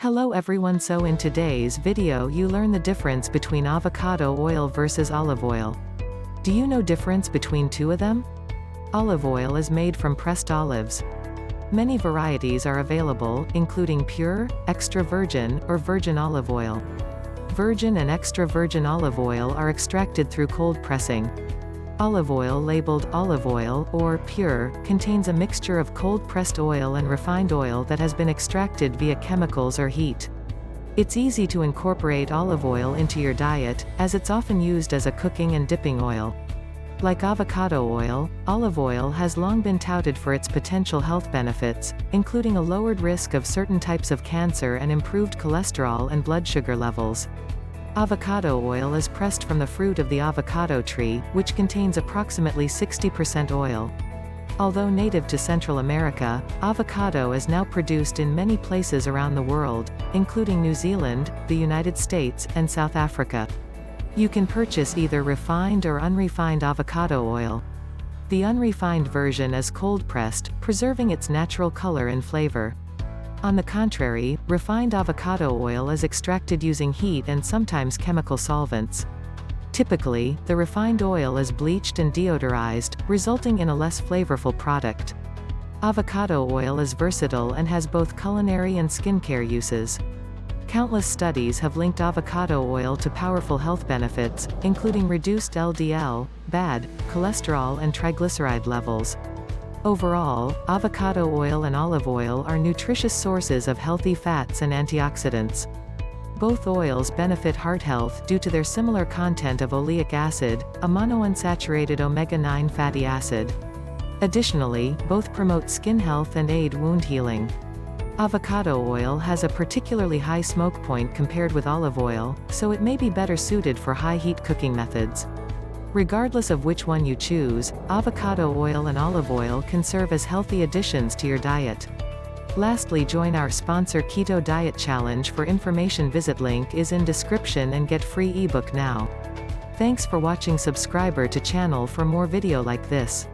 Hello everyone, so in today's video you learn the difference between avocado oil versus olive oil. Do you know difference between two of them? Olive oil is made from pressed olives. Many varieties are available, including pure, extra virgin, or virgin olive oil. Virgin and extra virgin olive oil are extracted through cold pressing. Olive oil, labeled olive oil or pure, contains a mixture of cold-pressed oil and refined oil that has been extracted via chemicals or heat. It's easy to incorporate olive oil into your diet, as it's often used as a cooking and dipping oil. Like avocado oil, olive oil has long been touted for its potential health benefits, including a lowered risk of certain types of cancer and improved cholesterol and blood sugar levels. Avocado oil is pressed from the fruit of the avocado tree, which contains approximately 60% oil. Although native to Central America, avocado is now produced in many places around the world, including New Zealand, the United States, and South Africa. You can purchase either refined or unrefined avocado oil. The unrefined version is cold-pressed, preserving its natural color and flavor. On the contrary, refined avocado oil is extracted using heat and sometimes chemical solvents. Typically, the refined oil is bleached and deodorized, resulting in a less flavorful product. Avocado oil is versatile and has both culinary and skincare uses. Countless studies have linked avocado oil to powerful health benefits, including reduced LDL, bad cholesterol and triglyceride levels. Overall, avocado oil and olive oil are nutritious sources of healthy fats and antioxidants. Both oils benefit heart health due to their similar content of oleic acid, a monounsaturated omega-9 fatty acid. Additionally, both promote skin health and aid wound healing. Avocado oil has a particularly high smoke point compared with olive oil, so it may be better suited for high-heat cooking methods. Regardless of which one you choose, avocado oil and olive oil can serve as healthy additions to your diet. Lastly, join our sponsor Keto Diet Challenge. For information, visit link is in description and get free ebook now. Thanks for watching. Subscribe to channel for more video like this.